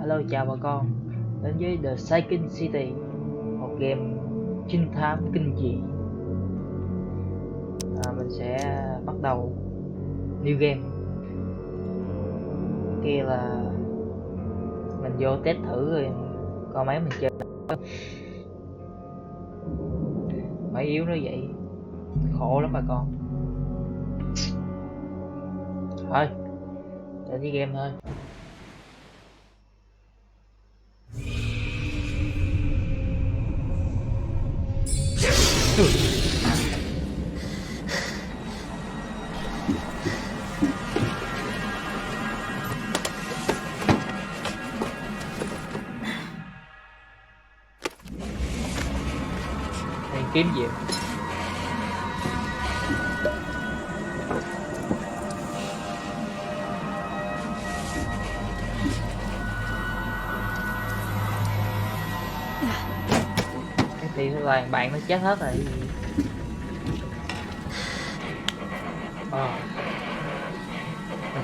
Hello chào bà con đến với The Second City, một game trinh thám kinh dị. Mình sẽ bắt đầu new game. Kia là mình vô test thử rồi coi máy mình chơi. Máy yếu nó vậy khổ lắm bà con. Thôi đến với game thôi. Mình kiếm gì cái thì là bạn nó chết hết rồi.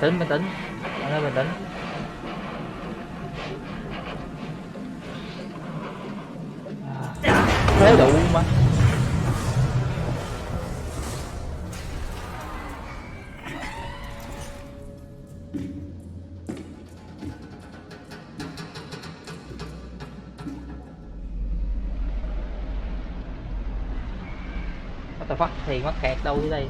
Bình tĩnh bạn ơi, bình tĩnh. Thế đủ mà. What the fuck, thì mắc kẹt đâu dưới đây.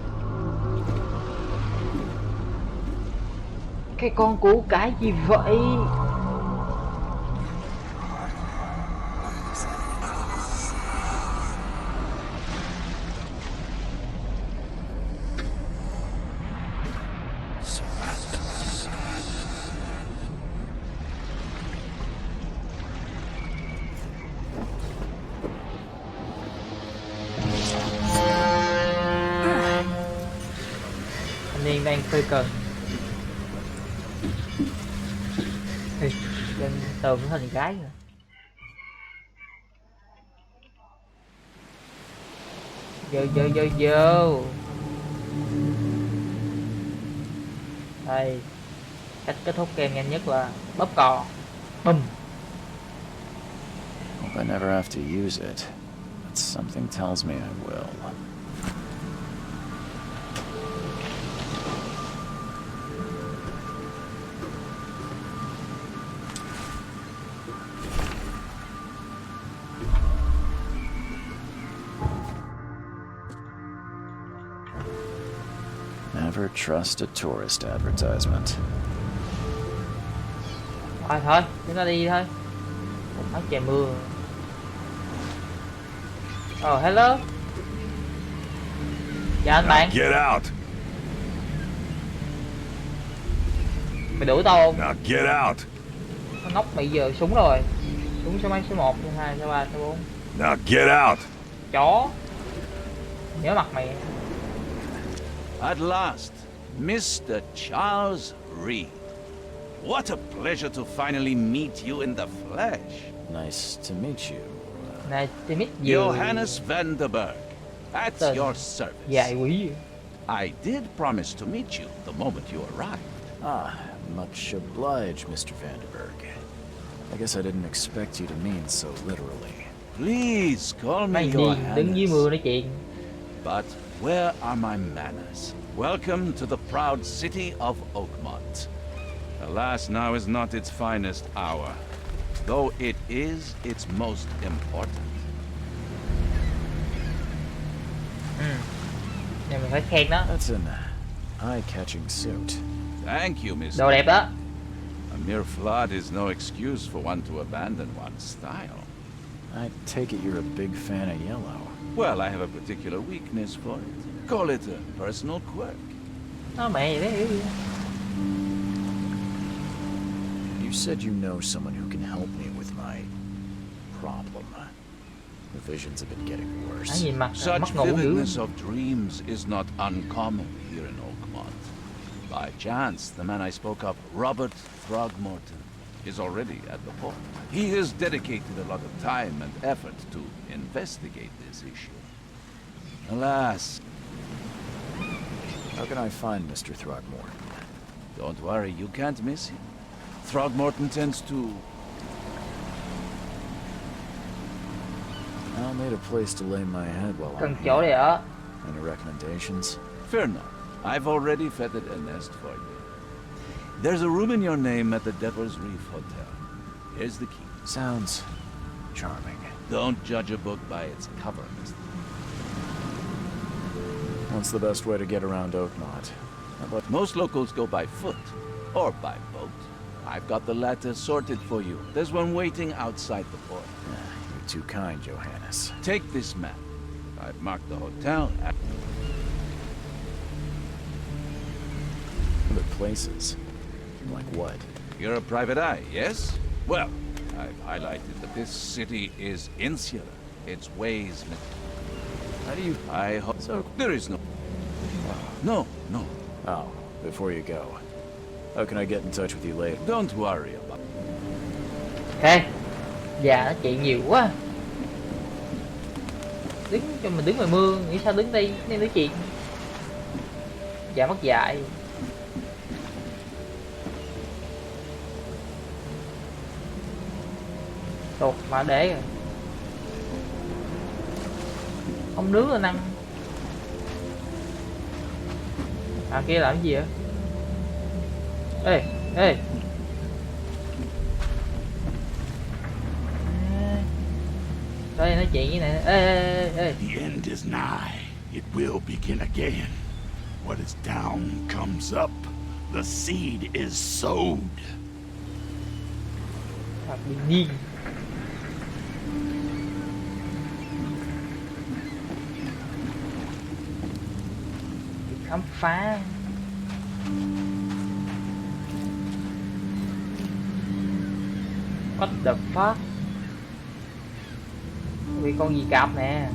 Cái con củ cải gì vậy? Thanh niên đang phơi cần. Lên tường nó thành gái rồi. Vô đây, cách kết thúc game nhanh nhất là bóp cò. Bùm. Hope I never have to use it, but something tells me I will. Never trust a tourist advertisement. Thôi, chúng ta đi thôi. Áo trời mưa. Hello. Chào anh bạn. Get out. Mày đuổi tao không? Now get out. Nó ngốc mày giờ súng rồi. Súng số mấy, số 1, số 2, số 3, số 4. Now get out. Chó. Nhớ mặt mày. At last, Mr. Charles Reed. What a pleasure to finally meet you in the flesh. Nice to meet you. Nice to meet you. Johannes Vanderberg, at your service. Dài quý. I did promise to meet you the moment you arrived. Ah, much obliged, Mr. Vanderberg. I guess I didn't expect you to mean so literally. Please call me Mày đi đứng dưới mưa Johannes. nói chuyện. But where are my manners? Welcome to the proud city of Oakmont. Alas, now is not its finest hour, though it is its most important. Này mình phải khen đó. That's an eye-catching suit. Thank you, Mr. Đồ đẹp đó. A mere flood is no excuse for one to abandon one's style. I take it you're a big fan of yellow. Well, I have a particular weakness for it. Call it a personal quirk. Nó mẹ vậy đấy. You said you know someone who can help me with my problem. The visions have been getting Anh worse. nhìn mặt Such mắt ngủ dữ. vividness of dreams is not uncommon here in Oakmont. By chance, the man I spoke of, Robert Throgmorton, is already at the port. He has dedicated a lot of time and effort to investigate this issue. Alas, How can I find Mr. Throgmorton? don't worry, you can't miss him. Throgmorton tends to I'll need a place to lay my head while Cần I'm chỗ để here. ở. Any recommendations? Fair enough. I've already fetted a nest for you. There's a room in your name at the Devil's Reef Hotel. Here's the key. Sounds charming. Don't judge a book by its cover, mister. What's the best way to get around Oakmont? How about Most locals go by foot or by boat. I've got the latter sorted for you. There's one waiting outside the port. You're too kind, Johannes. Take this map. I've marked the hotel. Other places? Like what? You're a private eye, yes? Well, I've highlighted that this city is insular. Its ways... How do you... I hope... So... There is no... No. Oh, before you go. How can I get in touch with you later? Don't worry about Ok. Dạ nó chạy nhiều quá. Đứng cho mình đứng ngoài mưa, nghĩ sao đứng đây nên nói chuyện. Dạ mất dạy. Tụt mà để rồi. Không nướng lên ăn. À kia làm cái gì vậy? Ê. Đây nói chuyện với này. Ê. The end is nigh. It will begin again. What is down comes up. The seed is sowed. Thật bị điên. Khám phá. What the fuck? Vì con gì cạp nè.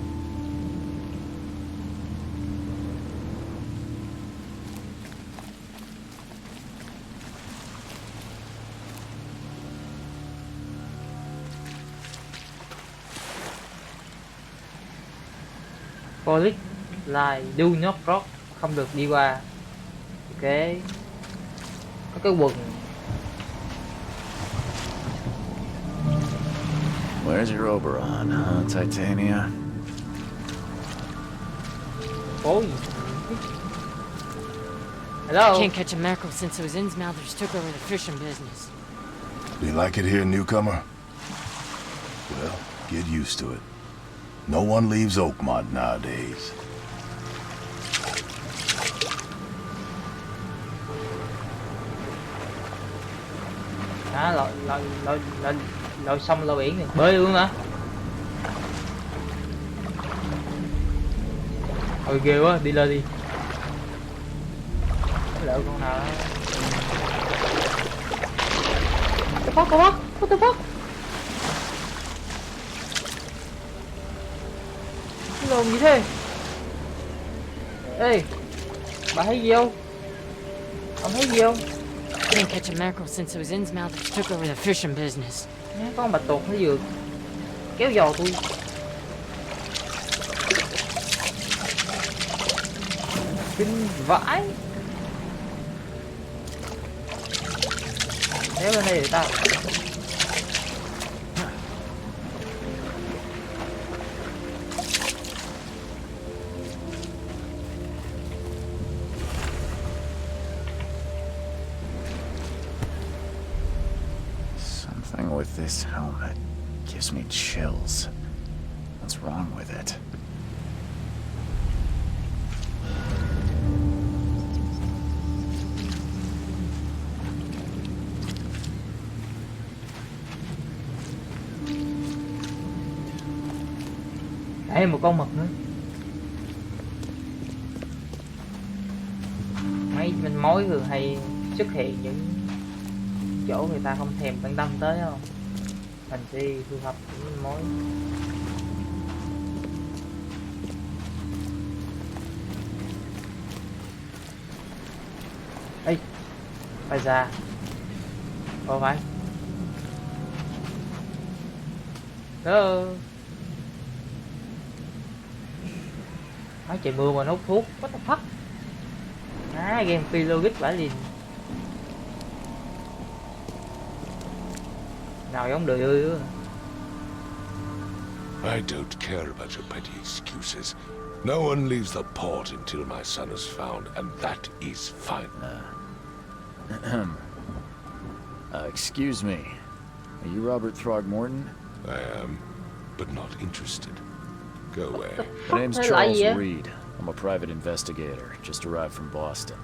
Police line do not cross, không được đi qua. Ok. Có cái quần. Where's your Oberon, huh, Titania? Cố gì? Hello. Can't catch a mackerel since those Innsmouthers took over the fishing business. Do you like it here, newcomer? Well, get used to it. No one leaves Oakmont nowadays. Lội sông lội biển này, bơi luôn hả? Ôi ghê quá, đi lên đi. Lỡ con nào đó. What the fuck? Cái lồn gì thế? Ê, bà thấy gì không? Ông thấy gì không? Can't catch a mackerel since those Innsmouthers took over the fishing business. Con bạch tuộc nó vừa kéo giò tôi. Kinh vãi. Kéo lên đây để tao. Something with this helmet gives me chills. What's wrong with it? Đây một con mực nữa. Mấy mình mối thường hay xuất hiện những chỗ người ta không thèm quan tâm tới không? Mình sẽ thu thập những mối. Ê, phải ra. Ồ phải. Đó. Nói trời mưa mà nó hút thuốc, what the fuck. Game phi logic vãi liền. Nào giống đời ơi. I don't care about your petty excuses. No one leaves the port until my son is found, and that is fine. Excuse me. Are you Robert Throgmorton? I am, but not interested. Go away. My name's Hey, Charles yeah. Reed. I'm a private investigator. Just arrived from Boston.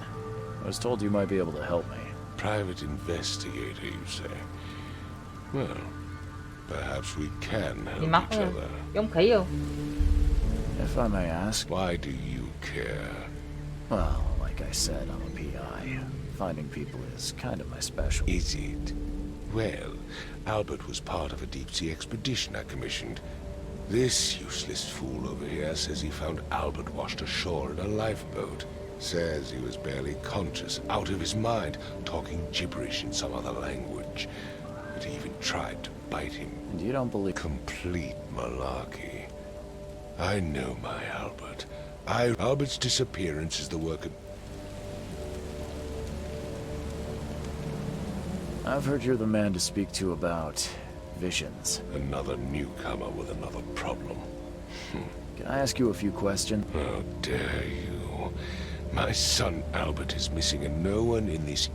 I was told you might be able to help me. Private investigator, you say? Well, perhaps we can Đi help mắt each á, other. giống khỉ không? If I may ask. Why do you care? Well, like I said, I'm a PI. Finding people is kind of my specialty. Is it? Well, Albert was part of a deep-sea expedition I commissioned. This useless fool over here says he found Albert washed ashore in a lifeboat. Says he was barely conscious, out of his mind, talking gibberish in some other language. But he even tried to bite him. And you don't believe... Complete malarkey. I know my Albert. Albert's disappearance is the work of... I've heard you're the man to speak to about visions. Another newcomer with another problem. Can I ask you a few questions? How dare you? My son Albert is missing and no one in this...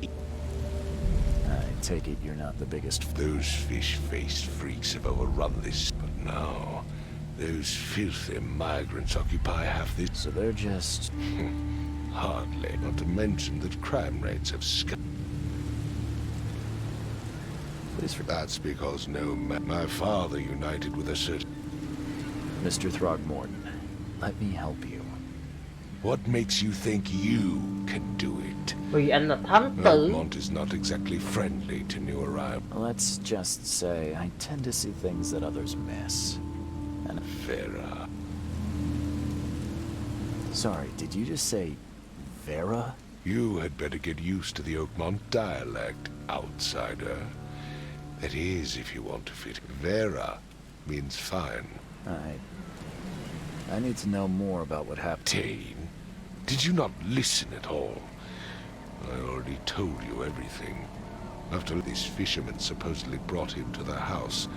I take it you're not the biggest... Those fish-faced freaks have overrun this. But now, those filthy migrants occupy half this... So they're just... Hardly. Not to mention that crime rates have That's because my father united with a certain... Mr. Throgmorton, let me help you. What makes you think you can do it? Vì anh là thám tử. Oakmont is not exactly friendly to new arrivals. Let's just say I tend to see things that others miss. And... Vera. Sorry, did you just say... Vera? You had better get used to the Oakmont dialect, outsider. That is, if you want to fit. Vera means fine. I need to know more about what happened. Tane, did you not listen at all? I already told you everything. After this fisherman supposedly brought him to the house,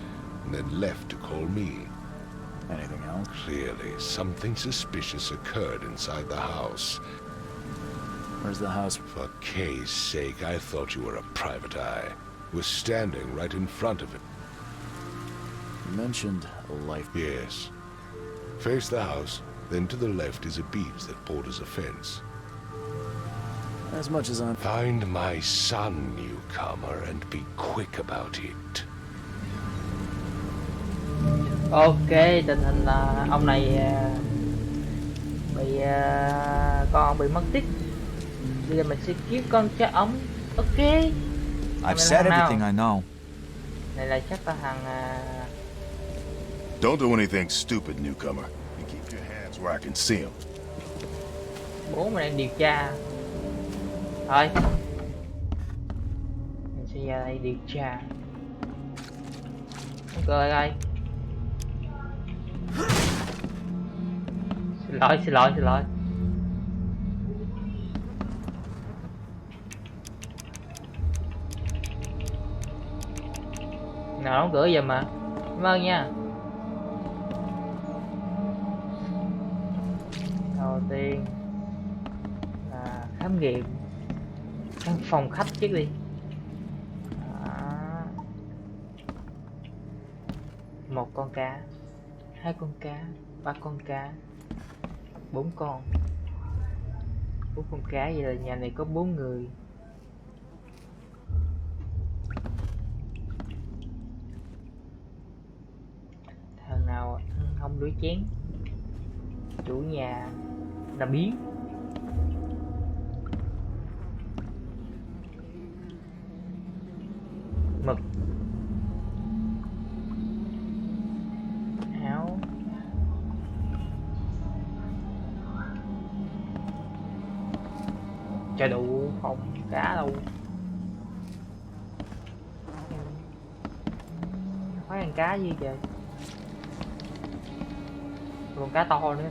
and then left to call me. Anything else? Clearly, something suspicious occurred inside the house. Where's the house? For Kay's sake, I thought you were a private eye. Was standing right in front of it. You mentioned a life... Yes. Face the house, then to the left is a beach that borders a fence. As much as I'm... Find my son, newcomer, and be quick about it. Ok, tình hình là ông này bị con bị mất tích. Bây giờ mình sẽ kiếm con cho ống. Ok. I've said everything I know. Này là chắc là thằng Don't do anything stupid, newcomer. And keep your hands where I can see them. bố mình đang điều tra. Thôi. Mình sẽ ra đây điều tra. Ok ơi. Xin lỗi. Nào đóng cửa giùm mà. Cảm ơn nha. Đầu tiên là khám nghiệm căn phòng khách trước đi. Đó. Một con cá, hai con cá, ba con cá, bốn con cá. Vậy là nhà này có 4 người. Thằng nào không đuổi chén chủ nhà là biến. Mực, áo, chả đủ phòng cá đâu. Phải ăn cá gì trời, còn cá to nữa.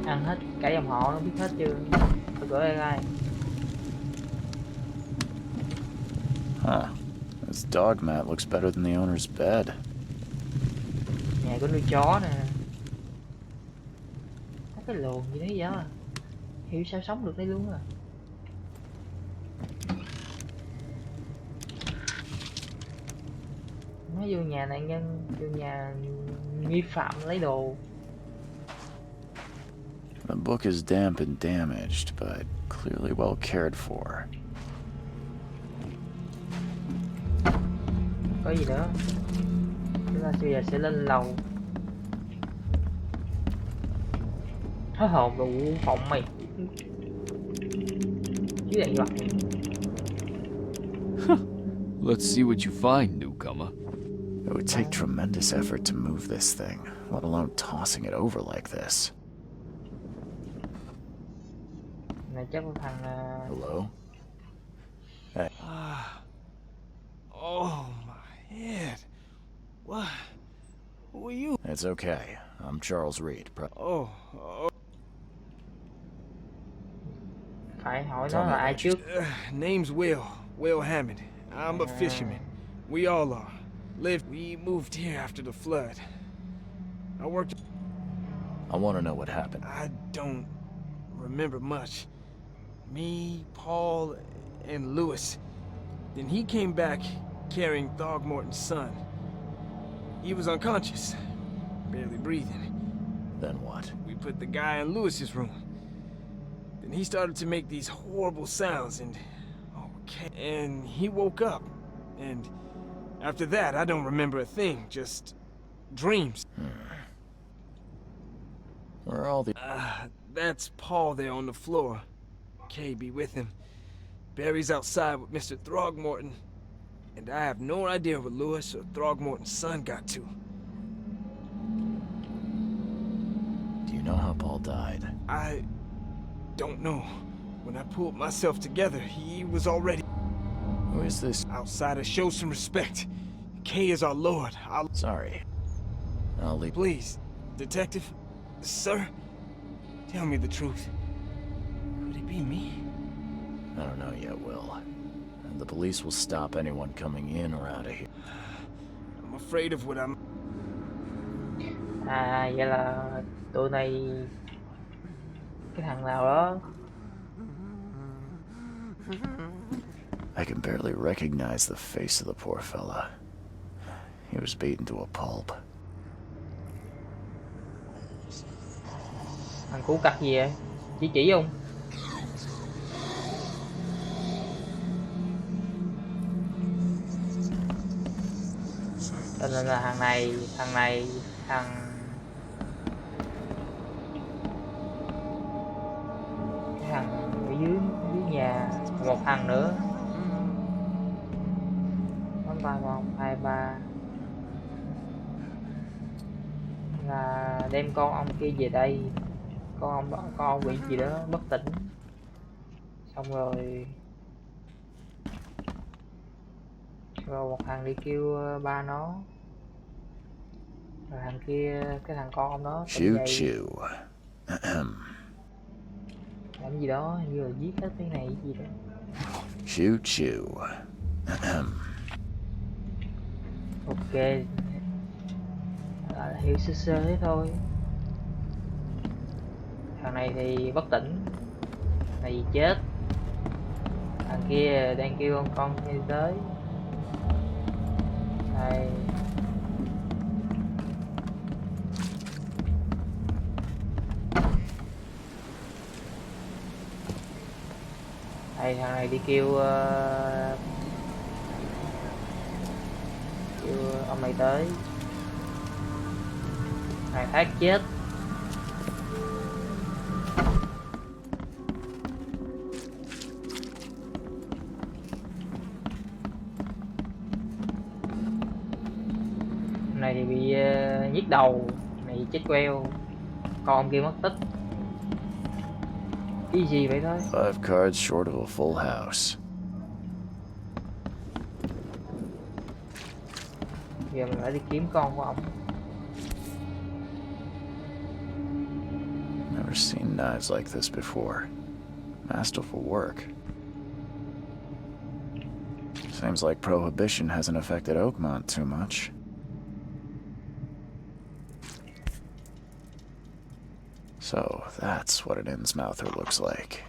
Ăn hết cả dòng họ, nó biết hết chưa? Tôi gửi đây ai. Huh. This dog mat looks better than the owner's bed. Nhà có nuôi chó nè. Có cái luồng gì đấy vậy? Hiểu sao sống được đấy luôn à. Nó vô nhà nạn nhân, vô nhà nghi phạm lấy đồ. The book is damp and damaged, but clearly well cared for. Có gì nữa? Chúng ta bây giờ sẽ lên lầu. Hết hồn đủ phòng mày. Chứ đạn vật. Let's see what you find, newcomer. It would take tremendous effort to move this thing, let alone tossing it over like this. Này chắc có thằng Hello? Hey. Oh my head. What? Who are you? It's okay. I'm Charles Reed. Oh. phải hỏi nó là ai trước. Name's Will. Will Hammond. I'm a fisherman. We all are. We moved here after the flood. I worked. I want to know what happened. I don't remember much. Me, Paul, and Lewis. Then he came back carrying Throgmorton's son. He was unconscious, barely breathing. Then what? We put the guy in Lewis's room. Then he started to make these horrible sounds and... And he woke up. And after that, I don't remember a thing, just dreams. Where are all the... That's Paul there on the floor. Kay be with him. Barry's outside with Mr. Throgmorton. And I have no idea where Lewis or Throgmorton's son got to. Do you know how Paul died? I don't know. When I pulled myself together, he was already... Who is this? Outsider, show some respect. Kay is our lord. Sorry. I'll leave. Please, detective, sir, tell me the truth. Could it be me? I don't know yet, Will. And the police will stop anyone coming in or out of here. I'm afraid of what I'm... À, vậy là tụi này cái thằng nào đó. I can barely recognize the face of the poor fella. He was beaten to a pulp. Thằng cú cặc gì vậy? Chỉ không? Cho nên là thằng ở dưới nhà, một thằng nữa. 3 là đem con ông kia về đây. Con ông bị gì đó bất tỉnh, xong rồi một thằng đi kêu ba nó, rồi thằng kia, cái thằng con ông đó Shoot you. làm gì đó, như là giết hết cái này gì đó. Shoot you. Ok, là hiểu sơ sơ thế thôi. Thằng này thì bất tỉnh, thằng này chết, thằng kia đang kêu con đi tới. Đây. Đây, thằng này đi kêu ông này tới. Thằng khác chết. Này thì bị nhức đầu, này chết queo, con kia mất tích. Cái gì vậy thôi? 5 cards short of a full house. Giờ mình phải đi kiếm con của ông. Never seen knives like this before. Masterful work. Seems like prohibition hasn't affected Oakmont too much. So that's what an Innsmouther looks like.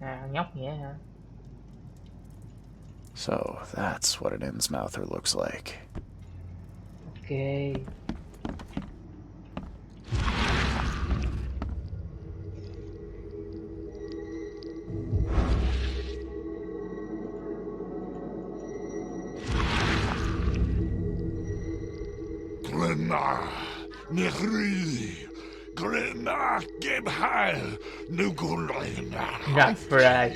À, nhóc vậy hả? So that's what an Innsmouther looks like. Ok. Glenna, Nehri, Glenna, Gebheil, Nugulina. Rafra.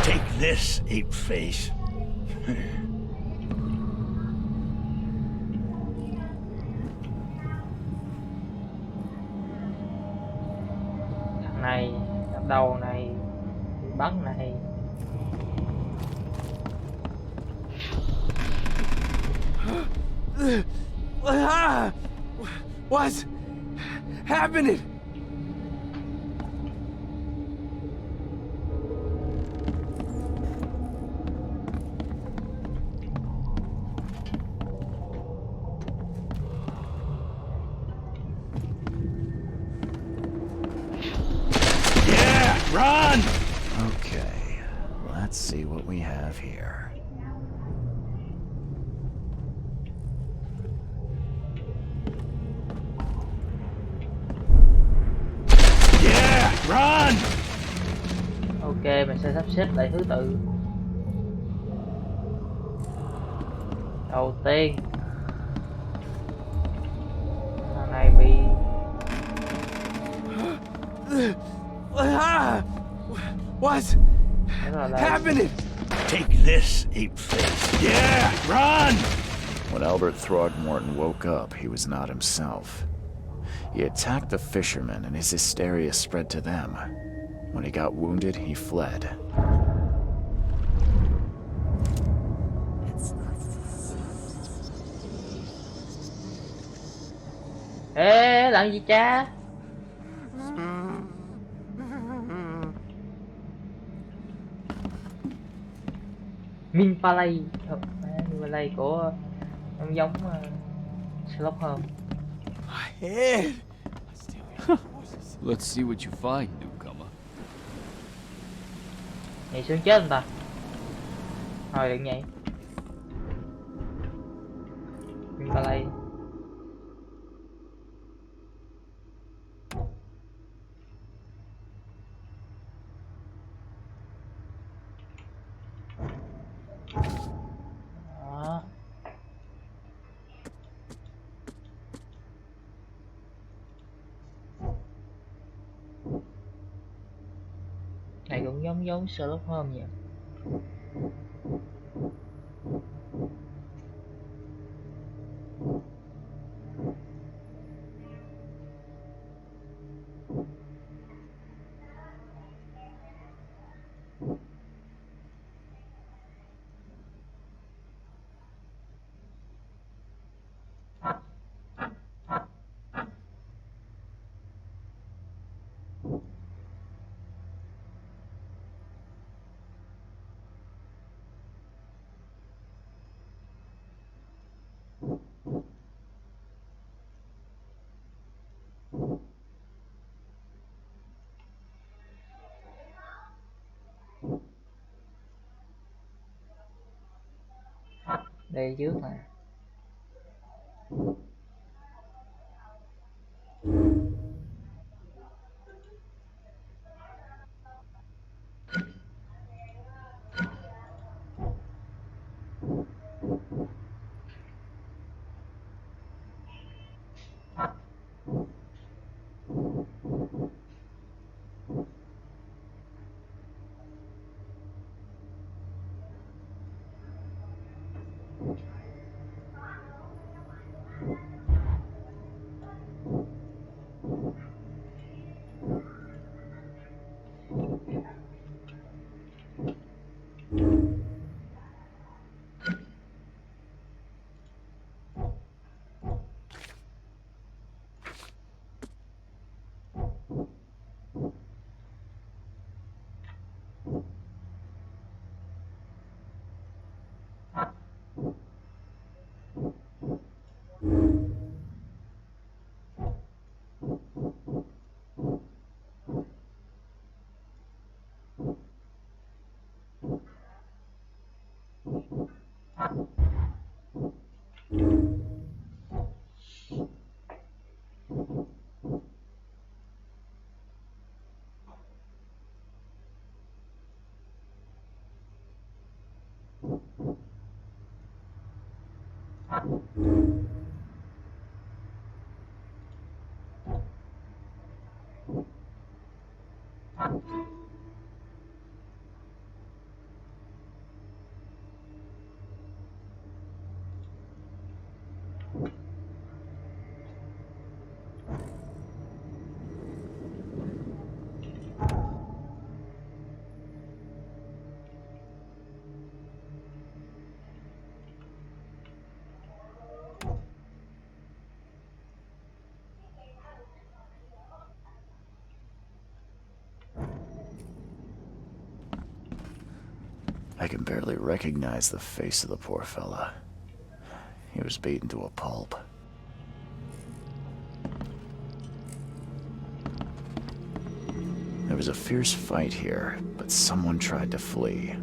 Take this, ape face. Thằng này, đập đầu này, bị bắn này. What's happening? Run! Okay, let's see what we have here. Yeah, run! Ok, mình sẽ sắp xếp lại thứ tự. Đầu tiên, thằng này bị What's happening? Take this, ape face. Yeah, run! When Albert Throgmorton woke up, he was not himself. He attacked the fishermen, and his hysteria spread to them. When he got wounded, he fled. Ê, làm gì cha? Min Palay. Min Palay của ông giống Sherlock Holmes. Head. Let's see what you find, newcomer. Nhảy xuống chết người ta. Thôi đừng nhảy. Min Palay. Đó. Này cũng giống Sherlock Holmes vậy. Đây trước nè. I can barely recognize the face of the poor fella. He was beaten to a pulp. There was a fierce fight here, but someone tried to flee.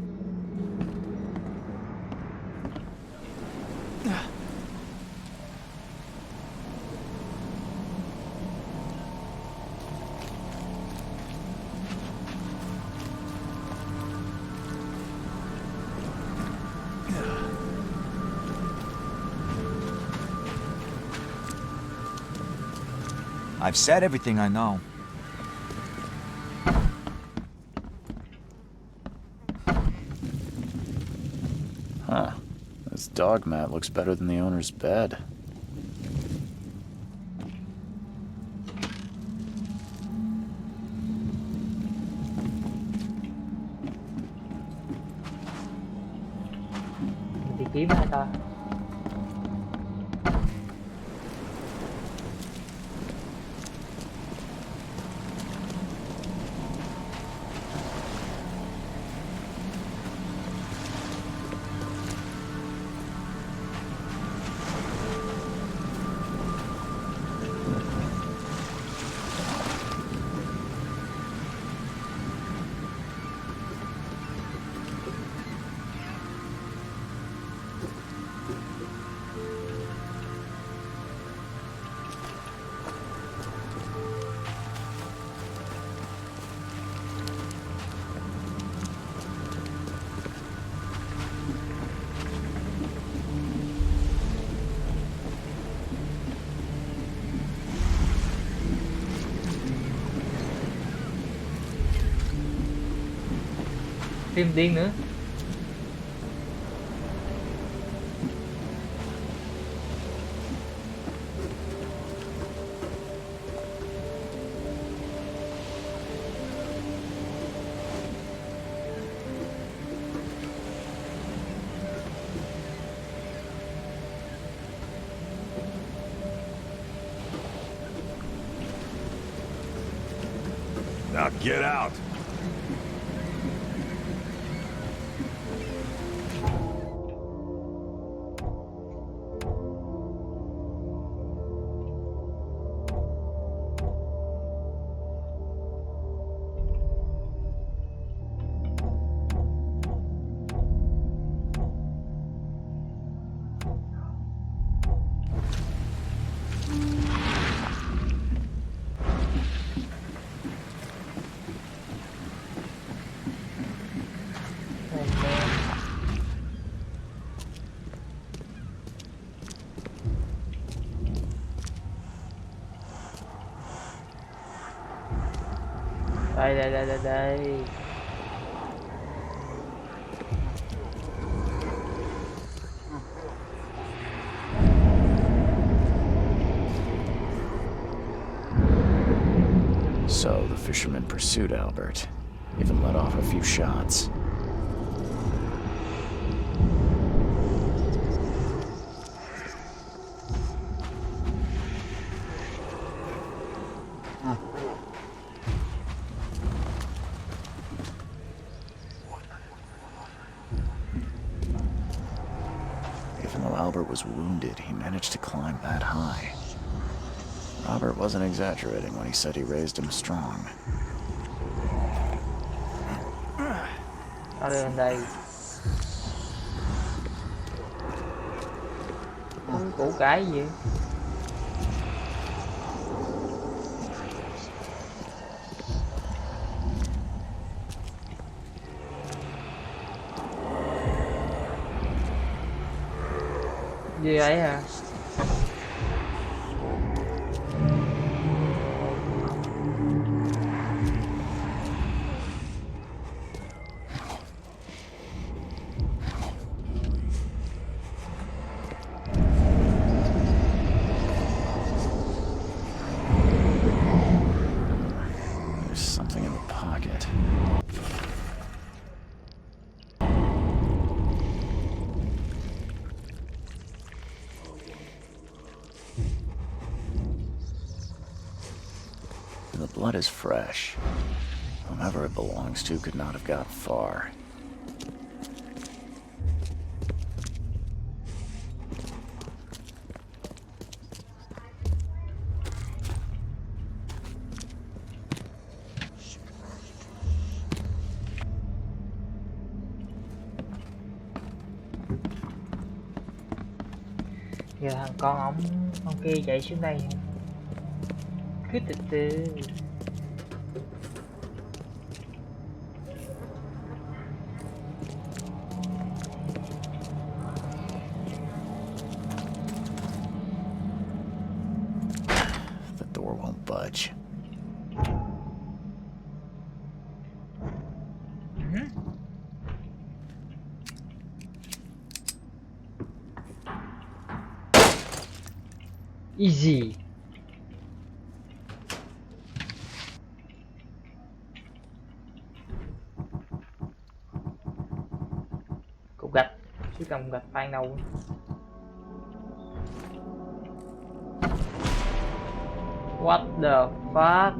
I've said everything I know. Huh. This dog mat looks better than the owner's bed. Mình đi kiếm ai ta? Phim điên nữa. Now get out. Đây. So the fisherman pursued Albert, even let off a few shots. Even though Albert was wounded, he managed to climb that high. Robert wasn't exaggerating when he said he raised him strong. Ở đây. Củ cải gì? Gì ấy hả? There's something in the pocket. The blood is fresh. Whomever it belongs to could not have got far. Giờ thằng con kia chạy xuống đây cứ từ từ. The door won't budge. Easy. Cục gạch, chứ cầm gạch phan đâu. What the fuck?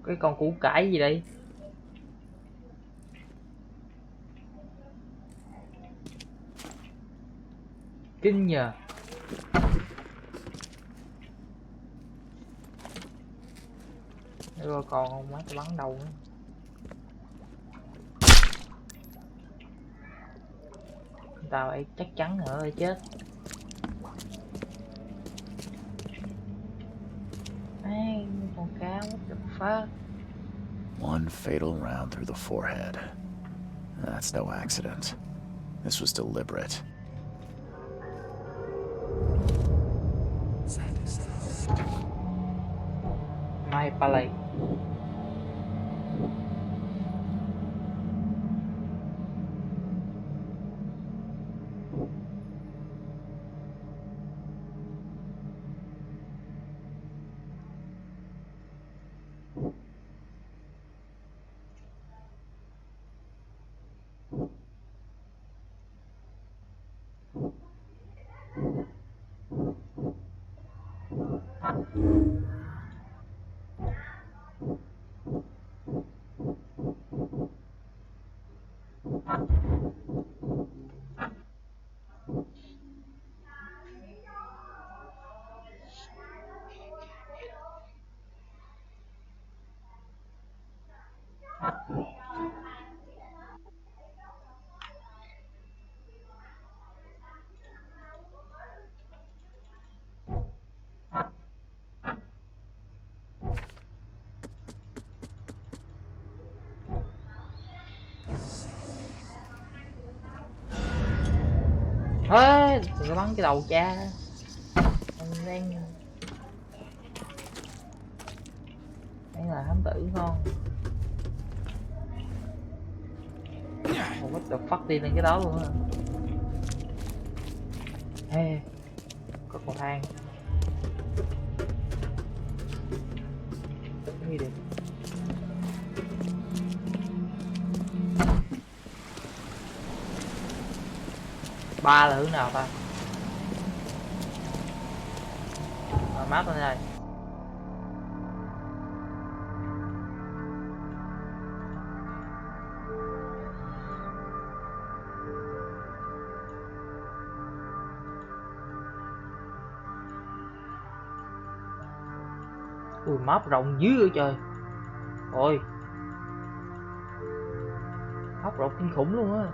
Cái con củ cải gì đây? Kinh nhờ. Rồi còn không má tôi bắn đầu nữa. Tao ấy chắc chắn nữa rồi chết. Ai, con cá, what the fuck? One fatal round through the forehead. That's no accident. This was deliberate. My palate. Ê, đừng có bắn cái đầu cha. Anh đang là thám tử không? What the fuck đi lên cái đó luôn á. Ê, có cầu thang. Cái gì được? Ba là hướng nào ta? Map lên đây. Ui, map rộng dữ vậy trời. Ôi, map rộng kinh khủng luôn á.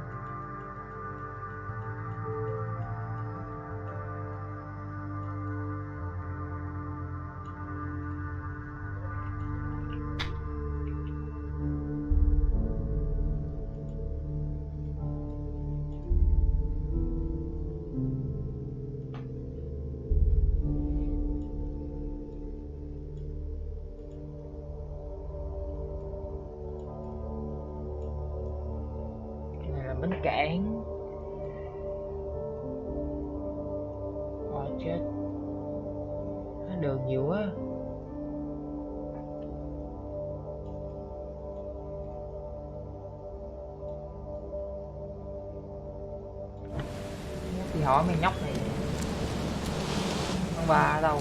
Bến cảng. Ôi chết, đường nhiều quá. Thì hỏi mấy nhóc này ông ba ở đâu?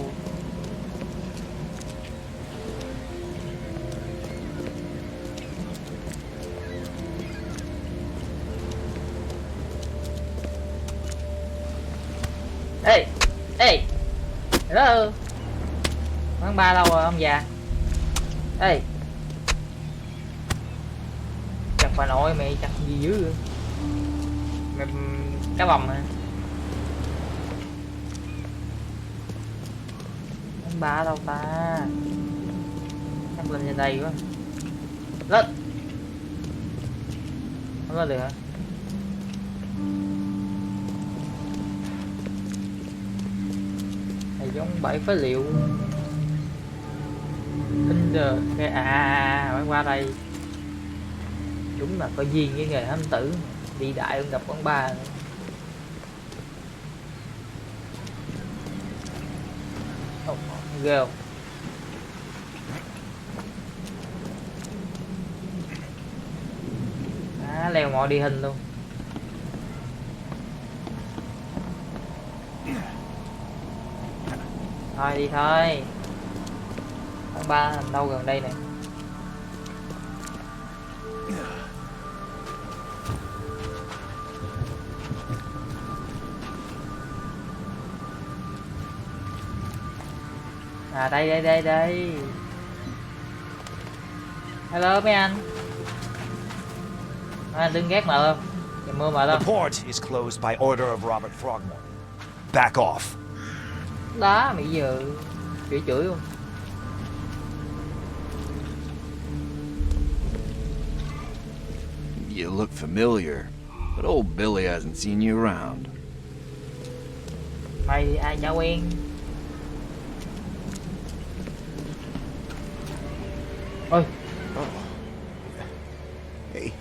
Hello. Quán bar đâu rồi ông già? Ê. Chặt bà nội mày, chặt gì dữ vậy? Mày cá bầm hả? Quán bar đâu ta? Chắc lên trên đây quá. Lên. Không lên được hả? Này giống bãi phế liệu. Kinh người bạn qua đây. Đúng là có duyên với nghề thám tử. Đi đại không gặp quán bar nữa. Ghê không? Leo mò đi hình luôn. Thôi đi thôi. Quán bar nằm đâu gần đây nè. À đây. Hello mấy anh. Đừng ghét mà đâu. Đừng mưa mà đâu. The port is closed by order of Robert Throgmorton. Back off. Đó, bây giờ chửi luôn. You look familiar, but old Billy hasn't seen you around. Mày ai chả quen. Ôi. Hey,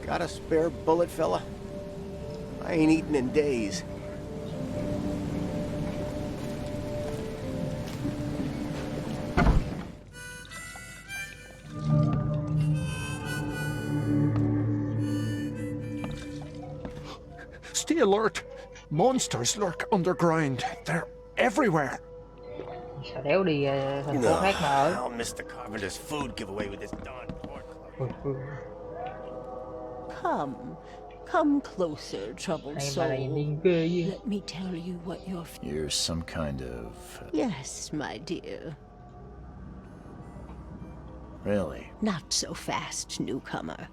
got a spare bullet, fella? I ain't eaten in days. Stay alert. Monsters lurk underground. They're everywhere. Sao đéo đi thành phố khác mà ở. I'll miss the carpenter's food giveaway with this darn pork. Come closer, troubled soul. Let me tell you what You're some kind of... Yes, my dear. Really? Not so fast, newcomer.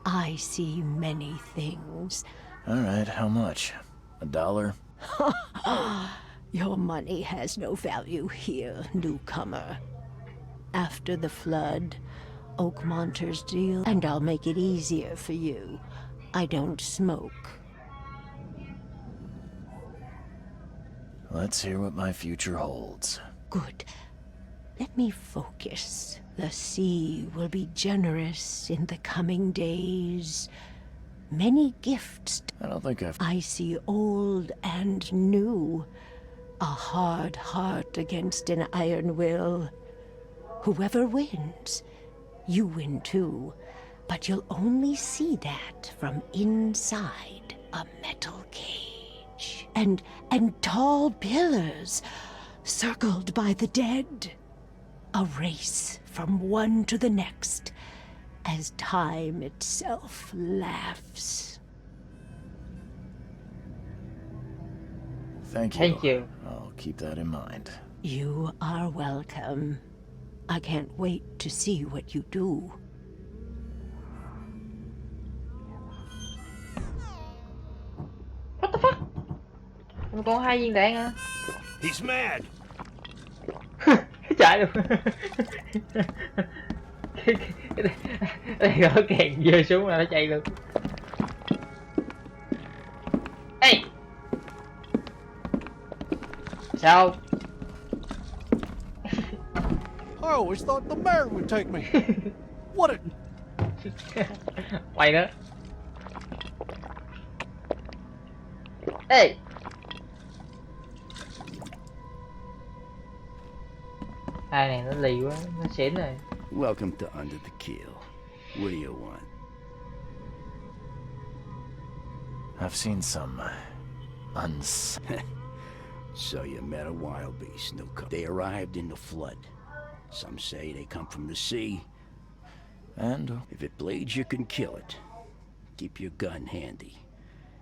I see many things. All right, how much? $1? Your money has no value here, newcomer. After the flood, Oakmonter's deal, and I'll make it easier for you. I don't smoke. Let's hear what my future holds. Good. Let me focus. The sea will be generous in the coming days. Many gifts. I don't think I see old and new. A hard heart against an iron will. Whoever wins, you win too. But you'll only see that from inside a metal cage. And tall pillars circled by the dead. A race from one to the next as time itself laughs. Thank you. Thank you. I'll keep that in mind. You are welcome. I can't wait to see what you do. What the fuck? Còn 2 viên đạn hả? He's mad. Chạy luôn. Đây gõ kèn rơi xuống là nó chạy luôn. Ê! Sao? I always thought the mayor would take me. What it? Quay nữa. Ê! Hai này nó lì quá, nó xỉn rồi. Welcome to Under the Keel. What do you want? I've seen some... So you met a wild beast, newcomer. They arrived in the flood. Some say they come from the sea. And? If it bleeds, you can kill it. Keep your gun handy.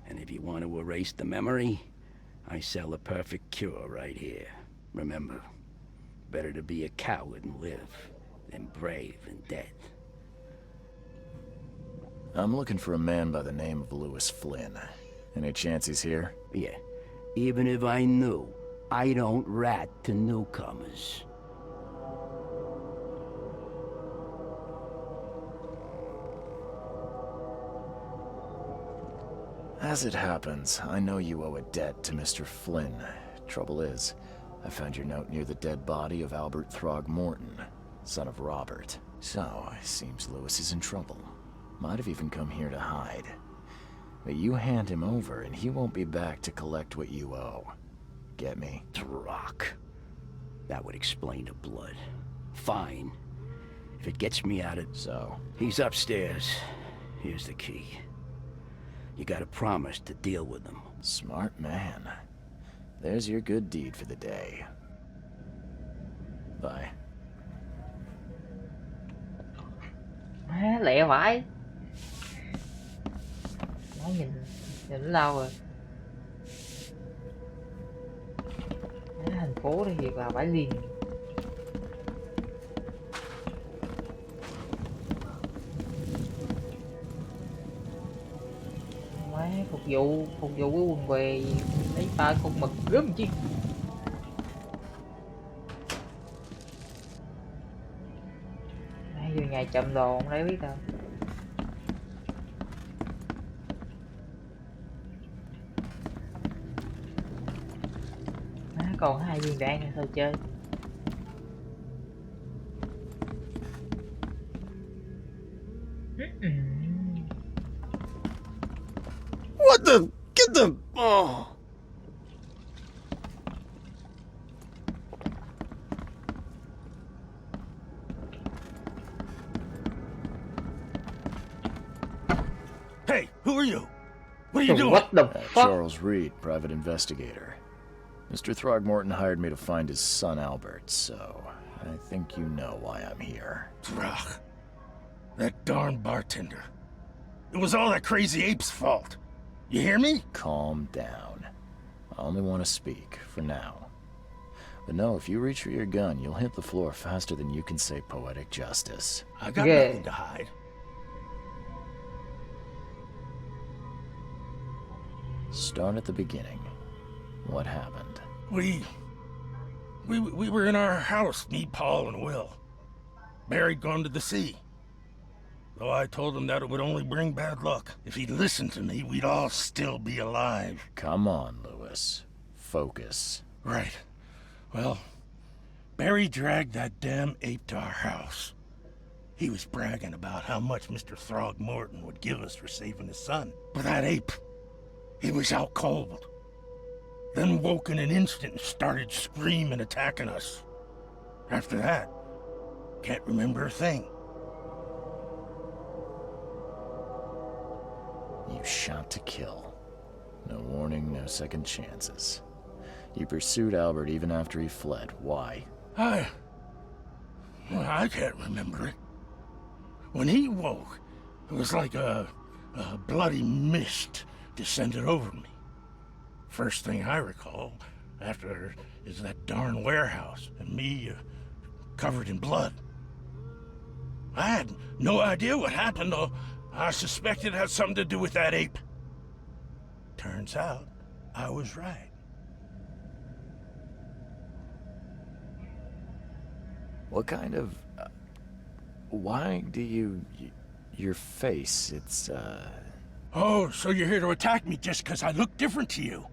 And if you want to erase the memory, I sell a perfect cure right here. Remember, better to be a coward and live than brave and dead. I'm looking for a man by the name of Lewis Flynn. Any chance he's here? Yeah, even if I knew, I don't rat to newcomers. As it happens, I know you owe a debt to Mr. Flynn. Trouble is, I found your note near the dead body of Albert Throgmorton, son of Robert. So, it seems Lewis is in trouble. Might have even come here to hide. But you hand him over and he won't be back to collect what you owe. Get me? Rock. That would explain the blood. Fine. If it gets me out of... So? He's upstairs. Here's the key. You gotta promise to deal with him. Smart man. There's your good deed for the day. Bye. Lẹ vãi. Nó nhìn lâu rồi. Thành phố đây thì vào bãi liền. Má phục vụ cái quần về lấy ba con mực gớm chi. Nay vô nhà chậm đồ không lấy biết đâu. Còn 2 viên đạn nữa thôi chơi. What the? Get the... Oh. Hey, who are you? What are you doing? What the fuck? Charles Reed, private investigator. Mr. Throgmorton hired me to find his son Albert, so I think you know why I'm here. Throg. That darn bartender. It was all that crazy ape's fault. You hear me? Calm down. I only want to speak, for now. But no, if you reach for your gun, you'll hit the floor faster than you can say poetic justice. I got nothing to hide. Start at the beginning. What happened? We were in our house, me, Paul, and Will. Barry'd gone to the sea. Though I told him that it would only bring bad luck. If he'd listened to me, we'd all still be alive. Come on, Lewis. Focus. Right. Well, Barry dragged that damn ape to our house. He was bragging about how much Mr. Throgmorton would give us for saving his son. But that ape, he was out cold. Then woke in an instant and started screaming, attacking us. After that, can't remember a thing. You shot to kill. No warning, no second chances. You pursued Albert even after he fled. Why? I can't remember it. When he woke, it was like a bloody mist descended over me. First thing I recall after is that darn warehouse and me covered in blood. I had no idea what happened, though. I suspected it had something to do with that ape. Turns out, I was right. What kind of... why do you... your face, it's, Oh, so you're here to attack me just because I look different to you?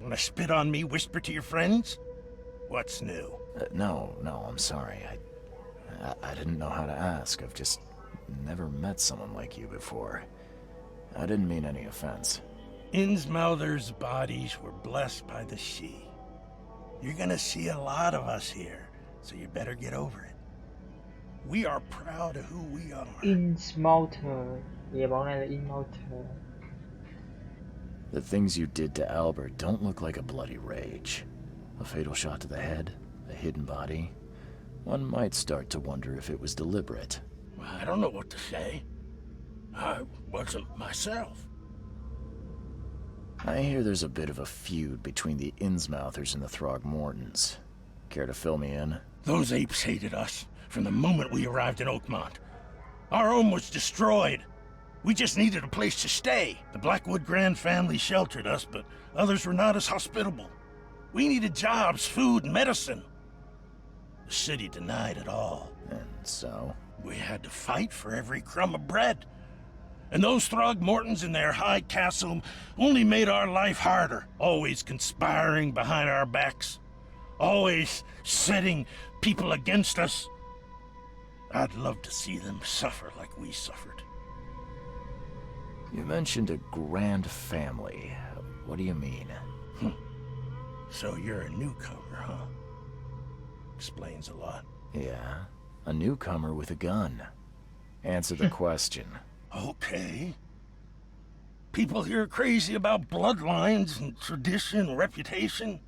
Wanna spit on me, whisper to your friends? What's new? No, I'm sorry. I didn't know how to ask. I've just never met someone like you before. I didn't mean any offense. Innsmouthers' bodies were blessed by the sea. You're gonna see a lot of us here, so you better get over it. We are proud of who we are. Innsmouther. Yeah, bọn này là Innsmouther. The things you did to Albert don't look like a bloody rage. A fatal shot to the head, a hidden body. One might start to wonder if it was deliberate. I don't know what to say. I wasn't myself. I hear there's a bit of a feud between the Innsmouthers and the Throgmortons. Care to fill me in? Those apes hated us from the moment we arrived in Oakmont. Our home was destroyed. We just needed a place to stay. The Blackwood Grand family sheltered us, but others were not as hospitable. We needed jobs, food, and medicine. The city denied it all. And so? We had to fight for every crumb of bread. And those Throgmortons in their high castle only made our life harder, always conspiring behind our backs, always setting people against us. I'd love to see them suffer like we suffered. You mentioned a grand family. What do you mean? So you're a newcomer, huh? Explains a lot. Yeah, a newcomer with a gun. Answer the question. Okay. People here are crazy about bloodlines and tradition and reputation.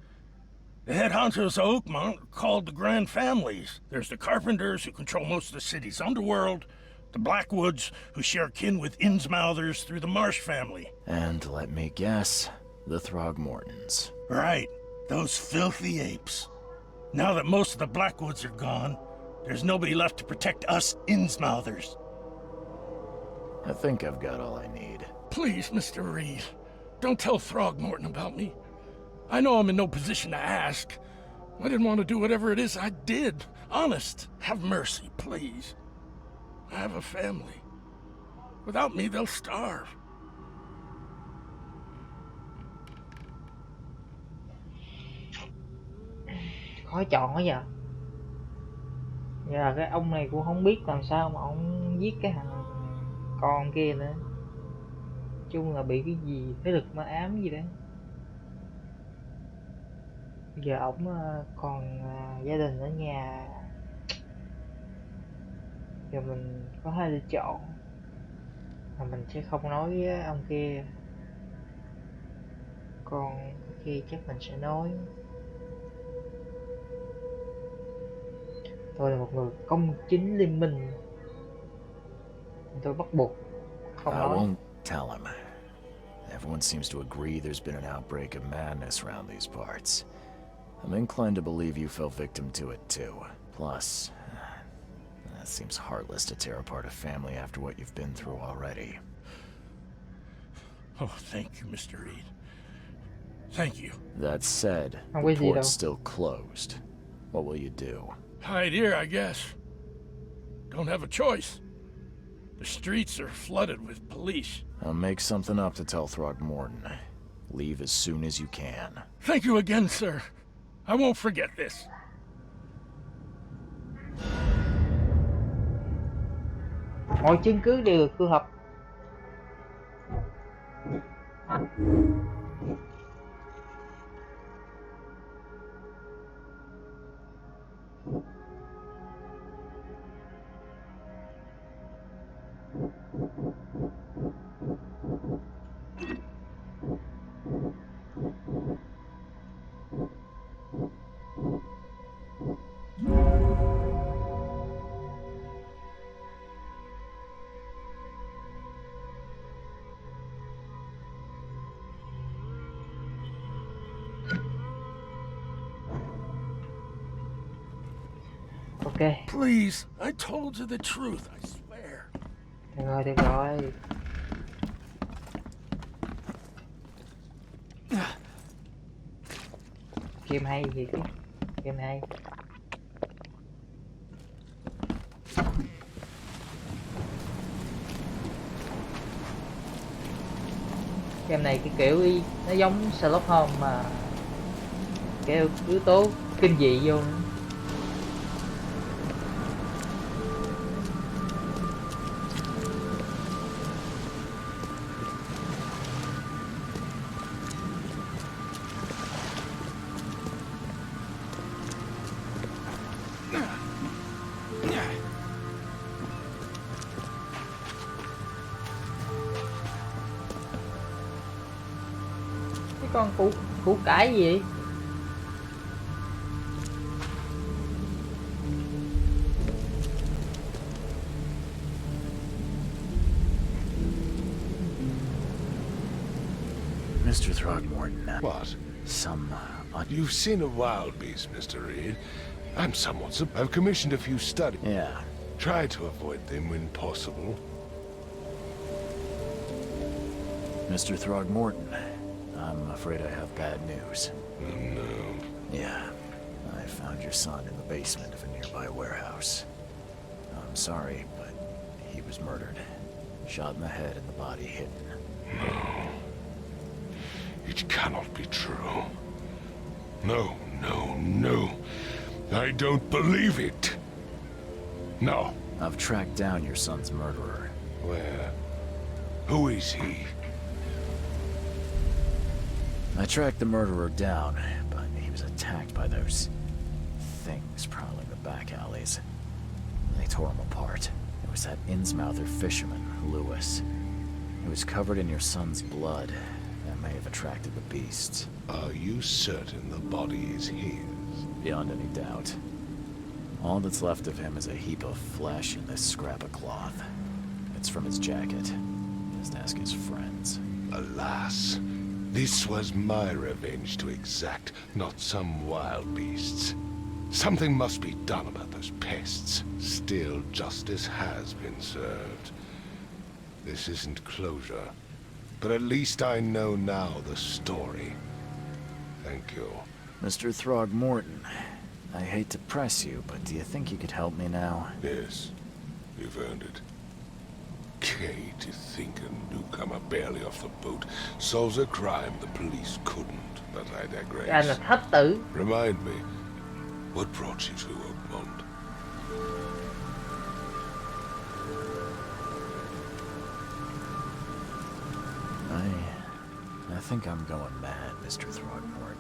The head honchos of Oakmont are called the Grand Families. There's the Carpenters, who control most of the city's underworld, the Blackwoods, who share kin with Innsmouthers through the Marsh family. And let me guess, the Throgmortons. Right, those filthy apes. Now that most of the Blackwoods are gone, there's nobody left to protect us Innsmouthers. I think I've got all I need. Please, Mr. Reed, don't tell Throgmorton about me. I know I'm in no position to ask. I didn't want to do whatever it is I did. Honest, have mercy, please. I have a family. Without me, they'll starve. Khó chọn quá giờ. Giờ là cái ông này cũng không biết làm sao mà ông giết cái thằng con kia nữa. Chung là bị cái gì thế lực ma ám gì đấy. Giờ ổng còn gia đình ở nhà. Giờ mình có hai lựa chọn. Mà mình sẽ không nói với ông kia. Còn cái kia chắc mình sẽ nói. Tôi là một người công chính liên minh. Tôi bắt buộc không I nói. won't tell him. Everyone seems to agree there's been an outbreak of madness around these parts. I'm inclined to believe you fell victim to it too. Plus, it seems heartless to tear apart a family after what you've been through already. Oh, thank you, Mr. Reed. Thank you. That said, the port's still closed. What will you do? Hide here, I guess. Don't have a choice. The streets are flooded with police. I'll make something up to tell Throgmorton. Leave as soon as you can. Thank you again, sir. I won't forget this. Mọi chứng cứ đều được thu thập. Ok. Please, I told you the truth, I swear. Được rồi. Game hay gì chứ? Game hay. Game này cái kiểu nó giống Sherlock Holmes mà cái yếu tố kinh dị vô nữa. Con củ cải gì vậy? Mr. Throgmorton. What? Some, You've seen a wild beast, Mr. Reed. I'm somewhat I've commissioned a few studies. Yeah. Try to avoid them when possible. Mr. Throgmorton, I'm afraid I have bad news. Oh, no. Yeah. I found your son in the basement of a nearby warehouse. I'm sorry, but he was murdered. Shot in the head and the body hidden. No. It cannot be true. No, no, no. I don't believe it. No. I've tracked down your son's murderer. Where? Who is he? I tracked the murderer down, but he was attacked by those things prowling the back alleys. They tore him apart. It was that Innsmouther fisherman, Lewis. He was covered in your son's blood. That may have attracted the beasts. Are you certain the body is his? Beyond any doubt. All that's left of him is a heap of flesh and this scrap of cloth. It's from his jacket. Just ask his friends. Alas, this was my revenge to exact, not some wild beast's. Something must be done about those pests. Still, justice has been served. This isn't closure, but at least I know now the story. Thank you. Mr. Throgmorton, I hate to press you, but do you think you could help me now? Yes, you've earned it. Okay, to think a newcomer barely off the boat solves a crime the police couldn't, but I digress. Anh là thất tử. Remind me, what brought you to Oakmont? I think I'm going mad, Mr. Throgmorton.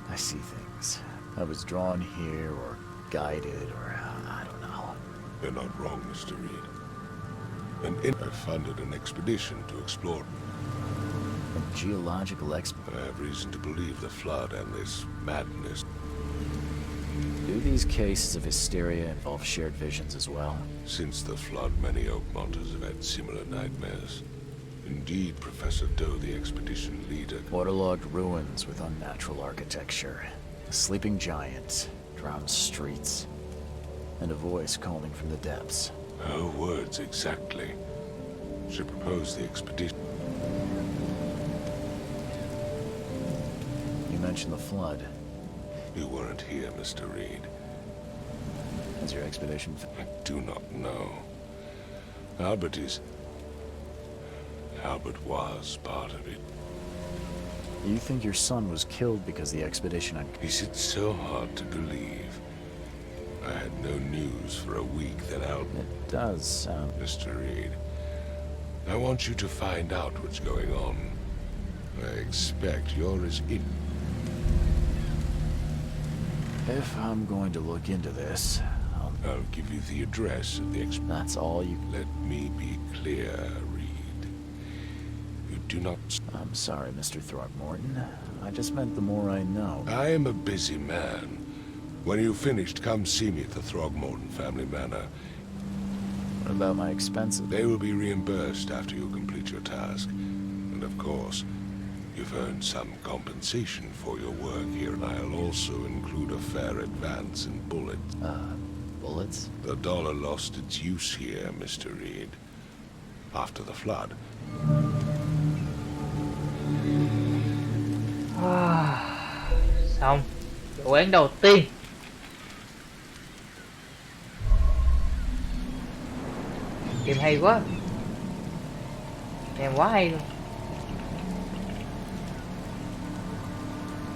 I see things. I was drawn here, or guided, or I don't know. You're not wrong, Mr. Reed. I funded an expedition to explore. A geological expedition? I have reason to believe the flood and this madness. Do these cases of hysteria involve shared visions as well? Since the flood, many Oakmonters have had similar nightmares. Indeed, Professor Doe, the expedition leader... Waterlogged ruins with unnatural architecture. A sleeping giant, drowned streets, and a voice calling from the depths. Her words exactly. She proposed the expedition. You mentioned the flood. You weren't here, Mr. Reed. Has your expedition... I do not know. Albert was part of it. You think your son was killed because the expedition had... Is it so hard to believe? I had no news for a week that Albert... It does sound... Mr. Reed, I want you to find out what's going on. I expect you're as in... If I'm going to look into this, I'll give you the address of the That's all you... Let me be clear, Reed. You do not... I'm sorry, Mr. Throgmorton. I just meant the more I know. I am a busy man. When you've finished, come see me at the Throgmorton family manor. What about my expenses? They will be reimbursed after you complete your task. And of course, you've earned some compensation for your work here, and I'll also include a fair advance in bullets. Bullets? The dollar lost its use here, Mr. Reed. After the flood. Xong. Vụ án đầu tiên. Game hay quá. Game quá hay luôn.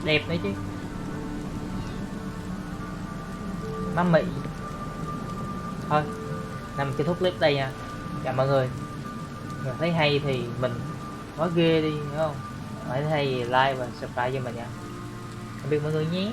Đẹp nữa chứ. Má mị. Thôi, nằm kết thúc clip đây nha. Chào mọi người. Nếu thấy hay thì mình quá ghê đi, hiểu không? Thấy hay thì like và subscribe cho mình nha. Tạm biệt mọi người nhé.